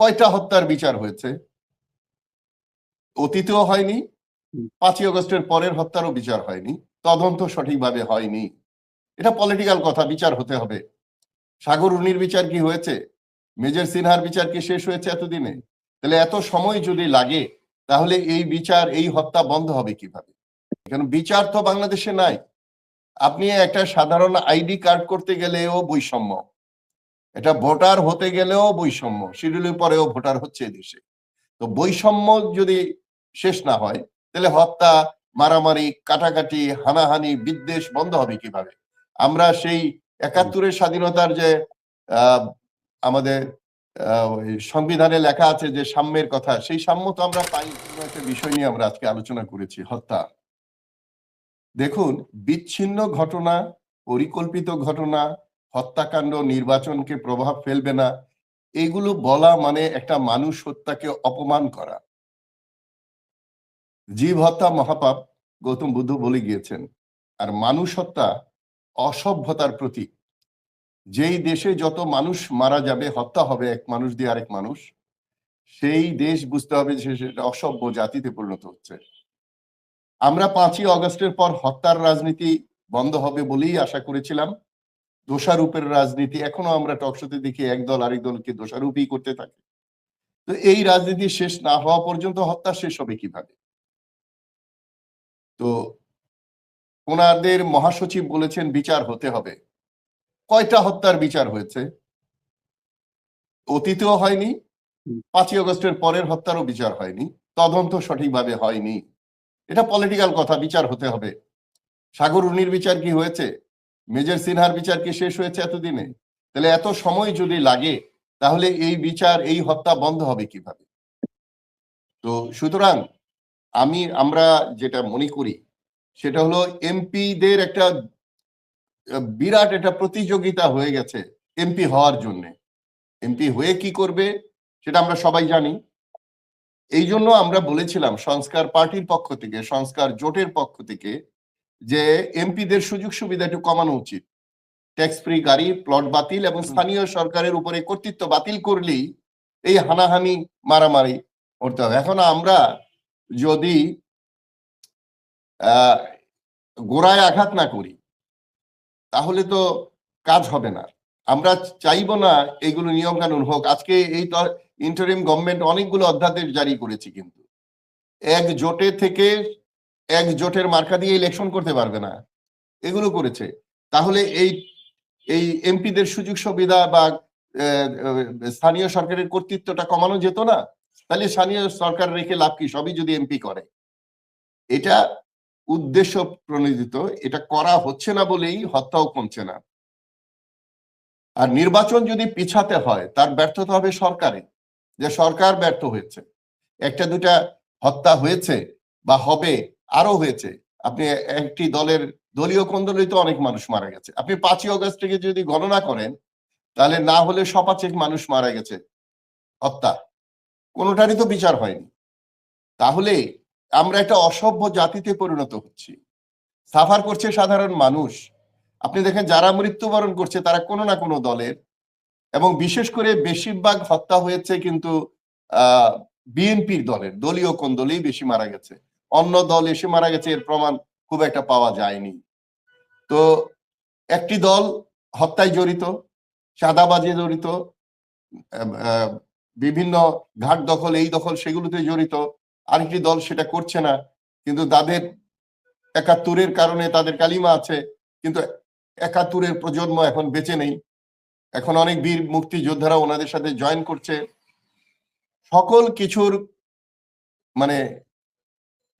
কয়টা হত্যার বিচার হয়েছে? অতীতেও হয়নি, 5ই আগস্টের পরের হত্যারও বিচার হয়নি, তদন্ত সঠিকভাবে হয়নি। এটা পলিটিক্যাল কথা, বিচার হতে হবে। সাগর রুনির বিচার কি হয়েছে? মেজর সিনহার বিচার কি শেষ হয়েছে এতদিনে? তাহলে এত সময় যদি লাগে, তাহলে এই বিচার, এই হত্যা বন্ধ হবে কিভাবে? কারণ বিচার তো বাংলাদেশে নাই। আপনি একটা সাধারণ আইডি কার্ড করতে গেলেও বৈষম্য, এটা ভোটার হতে গেলেও বৈষম্য, শিডিউলের পরেও ভোটার হচ্ছে দেশে। তো বৈষম্য যদি শেষ না হয়, তাহলে হত্যা, মারামারি, কাটাকাটি, হানাহানি, বিদ্বেষ বন্ধ হবে কিভাবে? আমরা সেই 71-এর স্বাধীনতার যে আমাদের সংবিধানে লেখা আছে যে সাম্যের কথা, সেই সাম্য তো আমরা পাই। একটা বিষয় নিয়ে আমরা আজকে আলোচনা করেছি, হত্যা। দেখুন, বিচ্ছিন্ন ঘটনা, পরিকল্পিত ঘটনা, হত্যাকাণ্ড নির্বাচনকে প্রভাব ফেলবে না, এগুলো বলা মানে একটা মানুষ হত্যাকে অপমান করা। জীব হত্যা মহাপাপ, গৌতম বুদ্ধ বলে গিয়েছেন। আর মানুষ হত্যা অসভ্যতার প্রতীক। যেই দেশে যত মানুষ মারা যাবে, হত্যা হবে এক মানুষ দিয়ে আরেক মানুষ, সেই দেশ বুঝতে হবে যে সেটা অসভ্য জাতিতে পরিণত হচ্ছে। আমরা 5ই আগস্টের পর হত্যার রাজনীতি বন্ধ হবে বলেই আশা করেছিলাম। দোষারোপের রাজনীতি এখনো আমরা টকশোতে দেখি, একদল আরেক দলকে দোষারোপই করতে থাকে। তো এই রাজনীতি শেষ না হওয়া পর্যন্ত হত্যা শেষ হবে কিভাবে? তো ওনাদের মহাসচিব বলেছেন বিচার হতে হবে। কয়টা হত্যার বিচার হয়েছে? অতীতেও হয়নি, 5ই আগস্টের পরের হত্যারও বিচার হয়নি, তদন্ত সঠিকভাবে হয়নি। এটা পলিটিক্যাল কথা, বিচার হতে হবে। সাগর রুনির বিচার কি হয়েছে? মেজর সিনহার বিচার কি শেষ হয়েছে এতদিনে? তাহলে এত সময় যদি লাগে, তাহলে এই বিচার, এই হত্যা বন্ধ হবে কিভাবে? তো সুতরাং আমরা যেটা মনে করি সেটা হলো, এমপিদের একটা বিরাট একটা প্রতিযোগিতা হয়ে গেছে এমপি হওয়ার জন্য। এমপি হয়ে কি করবে সেটা আমরা সবাই জানি। এই জন্য আমরা বলেছিলাম সংস্কার পার্টির পক্ষ থেকে, সংস্কার জোটের পক্ষ থেকে, যে এমপিদের সুযোগ সুবিধা একটু কমানো উচিত। ট্যাক্স ফ্রি গাড়ি, প্লট বাতিল এবং স্থানীয় সরকারের উপরে কর্তৃত্ব বাতিল করলেই এই হানাহানি, মারামারি করতে হবে। এখন আমরা যদি গোড়ায় আঘাত না করি, তাহলে তো কাজ হবে না। আমরা চাইবো না এইগুলো নিয়ম কানুন হোক। আজকে এই ইন্টারিম গভর্নমেন্ট অনেকগুলো অধ্যাদেশ জারি করেছে, কিন্তু এক জোটে থেকে এক জোটের মার্কা দিয়ে ইলেকশন করতে পারবে না, এগুলো করেছে। তাহলে এই এমপিদের সুযোগ সুবিধা বা স্থানীয় সরকারের কর্তৃত্বটা কমানো যেত না? তাহলে স্থানীয় সরকার রেখে লাভ কি, সবই যদি এমপি করে? এটা উদ্দেশ্য প্রণোদিত, এটা করা হচ্ছে না বলেই হত্যাও কমছে না। আর নির্বাচন যদি পিছাতে হয়, তার ব্যর্থতা হবে সরকারে, যে সরকার ব্যর্থ হয়েছে। একটা দুটা হত্যা হয়েছে বা হবে, আরো হয়েছে। আপনি একটি দলের দলীয় কোন্দলিত অনেক মানুষ মারা গেছে। আপনি 5ই আগস্ট থেকে যদি গণনা করেন, তাহলে না হলে শপাচেক মানুষ মারা গেছে হত্যা, কোনোটারই তো বিচার হয়নি। তাহলে আমরা একটা অসভ্য জাতিতে পরিণত হচ্ছি। সাফার করছে সাধারণ মানুষ। আপনি দেখেন, যারা মৃত্যুবরণ করছে তারা কোনো না কোনো দলের, এবং বিশেষ করে বেশিরভাগ হত্যা হয়েছে কিন্তু বিএনপির দলের, দলীয় কোন দলেই বেশি মারা গেছে। অন্য দল এসে মারা গেছে এর প্রমাণ খুব একটা পাওয়া যায়নি। তো একটি দল হত্যায় জড়িত, চাঁদাবাজে জড়িত, বিভিন্ন ঘাট দখল, এই দখল, সেগুলোতে জড়িত। আরেকটি দল সেটা করছে না, কিন্তু তাদের 71-এর কারণে তাদের কালিমা আছে, কিন্তু 71-এর প্রজন্ম এখন বেঁচে নেই। এখন অনেক বীর মুক্তিযোদ্ধারা ওনাদের সাথে জয়েন করছে। সকল কিছুর মানে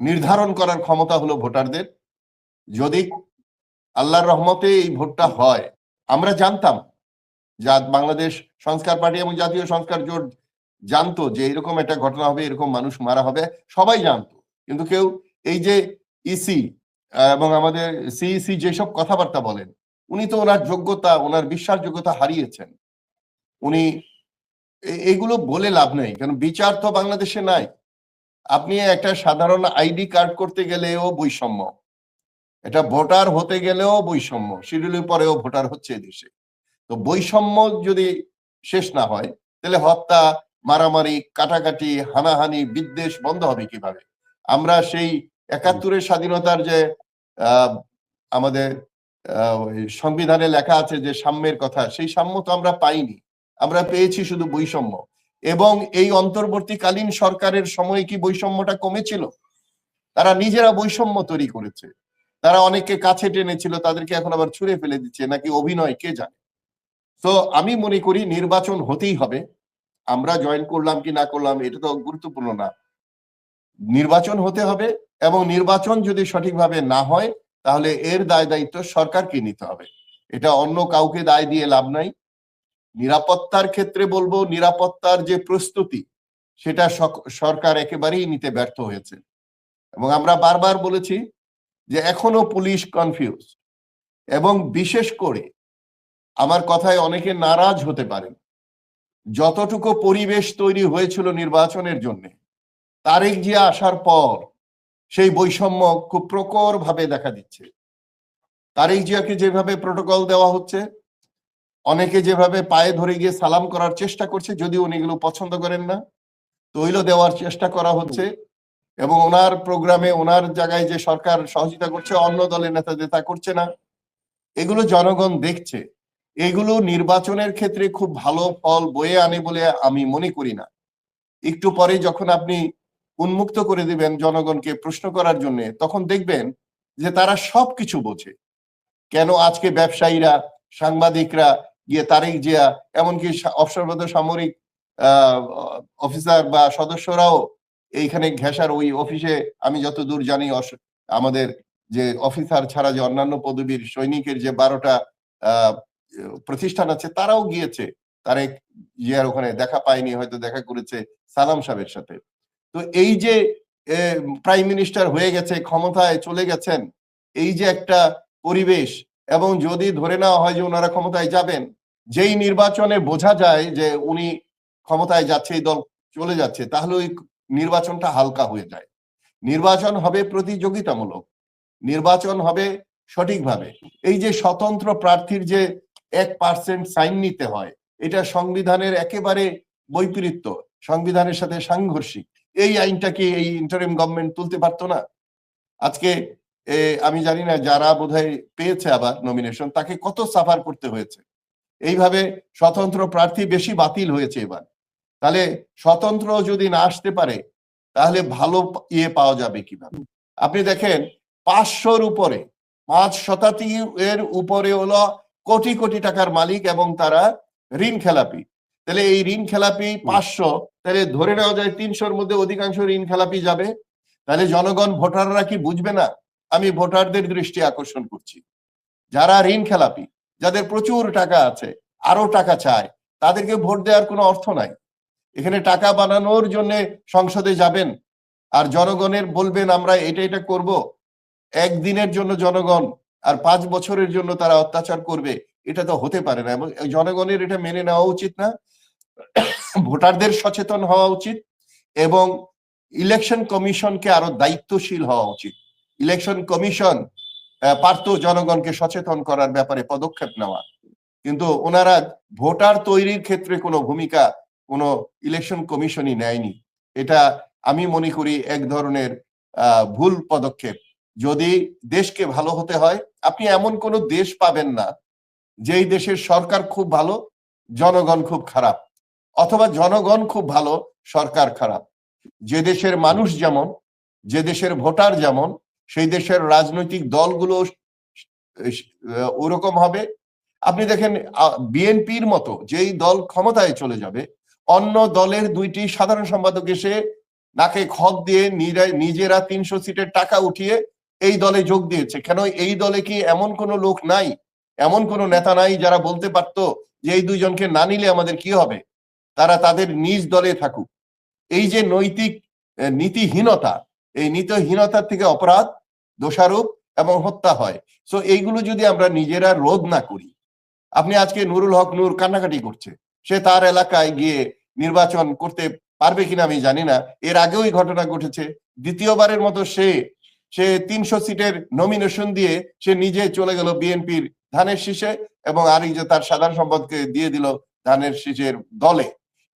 নির্ধারণ করার ক্ষমতা হলো ভোটারদের। যদি আল্লাহর রহমতে এই ভোটটা হয়, আমরা জানতাম, বাংলাদেশ সংস্কার পার্টি এবং জাতীয় সংস্কার জোট জানতো যে এরকম একটা ঘটনা হবে, এরকম মানুষ মারা হবে, সবাই জানতো। কিন্তু কেউ, এই যে ইসি এবং আমাদের সিইসি যেসব কথাবার্তা বলেন, উনি তো ওনার যোগ্যতা, ওনার বিশ্বাসযোগ্যতা হারিয়েছেন। উনি এগুলো বলে লাভ নেই, কারণ বিচার তো বাংলাদেশে নাই। আপনি একটা সাধারণ আইডি কার্ড করতে গেলেও বৈষম্য, এটা ভোটার হতে গেলেও বৈষম্য, শিডিউলের পরেও ভোটার হচ্ছে দেশে। তো বৈষম্য যদি শেষ না হয়, তাহলে হত্যা, মারামারি, কাটাকাটি, হানাহানি, বিদ্বেষ বন্ধ হবে কিভাবে? আমরা সেই ৭১-এর স্বাধীনতার যে আমাদের ওই সংবিধানে লেখা আছে যে সাম্যের কথা, সেই সাম্য তো আমরা পাইনি, আমরা পেয়েছি শুধু বৈষম্য। এবং এই অন্তর্বর্তীকালীন সরকারের সময় কি বৈষম্যটা কমেছিল? তারা নিজেরা বৈষম্য তৈরি করেছে। তারা অনেককে কাছে টেনেছিল, তাদেরকে এখন আবার ছুঁড়ে ফেলে দিচ্ছে, নাকি অভিনয় কে জানে। তো আমি মনে করি নির্বাচন হতেই হবে। আমরা জয়েন করলাম কি না করলাম এটা তো গুরুত্বপূর্ণ না, নির্বাচন হতে হবে। এবং নির্বাচন যদি সঠিকভাবে না হয় তাহলে এর দায় দায়িত্ব সরকারকে নিতে হবে, এটা অন্য কাউকে দায় দিয়ে লাভ নাই। নিরাপত্তার ক্ষেত্রে বলবো, নিরাপত্তার যে প্রস্তুতি সেটা সরকার একেবারেই নিতে ব্যর্থ হয়েছে। এবং আমরা বারবার বলেছি যে এখনো পুলিশ কনফিউজ, এবং বিশেষ করে আমার কথায় অনেকে নারাজ হতে পারেন, যতটুকু পরিবেশ তৈরি হয়েছিল নির্বাচনের জন্য, তারেক জিয়া আসার পর সেই বৈষম্য খুব প্রখর ভাবে দেখা দিচ্ছে। তারেক জিয়াকে যেভাবে প্রোটোকল দেওয়া হচ্ছে, অনেকে যেভাবে পায়ে ধরে গিয়ে সালাম করার চেষ্টা করছে, যদিও উনি এগুলো পছন্দ করেন না, তৈল দেওয়ার চেষ্টা করা হচ্ছে, এবং ওনার প্রোগ্রামে ওনার জায়গায় যে সরকার সহযোগিতা করছে অন্য দলের নেতাদের তা করছে না, এগুলো জনগণ দেখছে। এগুলো নির্বাচনের ক্ষেত্রে খুব ভালো ফল বয়ে আনে বলে আমি মনে করি না। একটু পরে যখন আপনি উন্মুক্ত করে দিবেন জনগণকে প্রশ্ন করার জন্য, তখন দেখবেন যে তারা সবকিছু বোঝে। কেন আজকে ব্যবসায়ীরা, সাংবাদিকরা গিয়ে তারেক জিয়া, এমনকি অবসরপ্রাপ্ত সামরিক অফিসার বা সদস্যরাও এইখানে ঘেঁষার ওই অফিসে, আমি যতদূর জানি আমাদের যে অফিসার ছাড়া যে অন্যান্য পদবীর সৈনিকের যে 12টা প্রতিষ্ঠান আছে, তারাও গিয়েছে তারেক জিয়ার ওখানে, দেখা পায়নি, হয়তো দেখা করেছে সালাম সাহেবের সাথে। তো এই যে প্রাইম মিনিস্টার হয়ে গেছে, ক্ষমতায় চলে গেছেন, এই যে একটা পরিবেশ, এবং যদি ধরে নেওয়া হয় যে ওনারা ক্ষমতায় যাবেন, যেই নির্বাচনে বোঝা যায় যে উনি ক্ষমতায় যাচ্ছে, এই দল চলে যাচ্ছে, তাহলে ওই নির্বাচনটা হালকা হয়ে যায়। নির্বাচন হবে প্রতিযোগিতামূলক, নির্বাচন হবে সঠিকভাবে। এই যে স্বতন্ত্র প্রার্থীর যে 1% সাইন নিতে হয়, এটা সংবিধানের একেবারে বৈপরীত্য, সংবিধানের সাথে সাংঘর্ষিক। এই আইনটা কি এই ইন্টারিম গভর্নমেন্ট তুলতে পারতো না? আজকে আমি জানি না যারা বোধহয় পেয়েছে আবার নমিনেশন, তাকে কত সাফার করতে হয়েছে। এইভাবে স্বতন্ত্র প্রার্থী বেশি বাতিল হয়েছে এবার। তাহলে স্বতন্ত্র যদি না আসতে পারে তাহলে ভালো ইয়ে পাওয়া যাবে কিভাবে? আপনি দেখেন 500-র উপরে, 5 শতাধিকের উপরে হলো কোটি কোটি টাকার মালিক, এবং তারা ঋণ খেলাপি। তাহলে এই ঋণ খেলাপি 500, তাহলে ধরে নেওয়া যায় 300-র মধ্যে অধিকাংশ ঋণ খেলাপি যাবে। তাহলে জনগণ, ভোটাররা কি বুঝবে না? আমি ভোটারদের দৃষ্টি আকর্ষণ করছি, যারা ঋণ খেলাপি, যাদের প্রচুর টাকা আছে, আরো টাকা চায়, তাদেরকে ভোট দেওয়ার কোনো অর্থ নাই। এখানে টাকা বানানোর জন্য সংসদে যাবেন, আর জনগণের বলবেন আমরা এটা এটা করব। একদিনের জন্য জনগণ আর 5 বছরের জন্য তারা অত্যাচার করবে, এটা তো হতে পারে না। এবং জনগণের এটা মেনে নেওয়া উচিত না, ভোটারদের সচেতন হওয়া উচিত, এবং ইলেকশন কমিশনকে আরো দায়িত্বশীল হওয়া উচিত। ইলেকশন কমিশন পারত জনগণকে সচেতন করার ব্যাপারে পদক্ষেপ নেওয়া, কিন্তু ওনারা ভোটার তৈরির ক্ষেত্রে কোনো ভূমিকা কোনো ইলেকশন কমিশনই নেয়নি। এটা আমি মনে করি এক ধরনের ভুল পদক্ষেপ। যদি দেশকে ভালো হতে হয়, আপনি এমন কোনো দেশ পাবেন না যেই দেশের সরকার খুব ভালো, জনগণ খুব খারাপ, অথবা জনগণ খুব ভালো, সরকার খারাপ। যে দেশের মানুষ যেমন, যে দেশের ভোটার যেমন, সেই দেশের রাজনৈতিক দলগুলো ওরকম হবে। আপনি দেখেন বিএনপির মতো যেই দল ক্ষমতায় চলে যাবে, অন্য দলের 2টি সাধারণ সম্পাদক এসে নাকে খত দিয়ে নিজেরা 300 সিটের টাকা উঠিয়ে এই দলে যোগ দিয়েছে। কেন? এই দলে কি এমন কোনো লোক নাই, এমন কোনো নেতা নাই যারা বলতে পারতো যে এই 2 জনকে না নিলে আমাদের কি হবে? তারা তাদের নিজ দলে থাকুক। এই যে নৈতিক নীতিহীনতা, এই নীতিহীনতার থেকে অপরাধ, দোষারোপ এবং হত্যা হয়। সো এইগুলো যদি আমরা নিজেরা রোধ না করি, আপনি আজকে নুরুল হক নূর কান্নাকাটি করছে, সে তার এলাকায় গিয়ে নির্বাচন করতে পারবে কিনা আমি জানি না। এর আগেও এই ঘটনা ঘটেছে, দ্বিতীয়বারের মতো সে 300 সিটের নমিনেশন দিয়ে সে নিজে চলে গেল বিএনপির ধানের শীষে, এবং আর এই যে তার সাধারণ সম্পাদককে দিয়ে দিল ধানের শীষের দলে।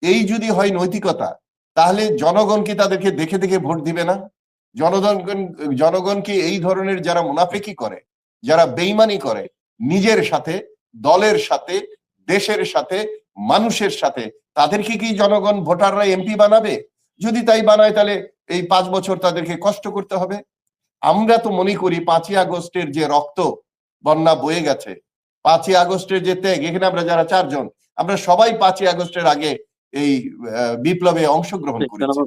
এই যদি হয় নৈতিকতা, তাহলে জনগণ কি তাদেরকে দেখে দেখে ভোট দিবে না? জনগণ কি এই ধরনের যারা মুনাফিকি করে, যারা বেইমানি করে নিজের সাথে, দলের সাথে, দেশের সাথে, মানুষের সাথে, তাদেরকে কি জনগণ ভোটাররা এমপি বানাবে? যদি তাই বানায় তাহলে এই 5 বছর তাদেরকে কষ্ট করতে হবে। আমরা তো মনে করি 5ই আগস্টের যে রক্ত বন্যা বয়ে গেছে, 5ই আগস্টের যে ত্যাগ, এখানে আমরা যারা 4 জন, আমরা সবাই 5ই আগস্টের আগে এই বিপ্লবে অংশগ্রহণ করেছি।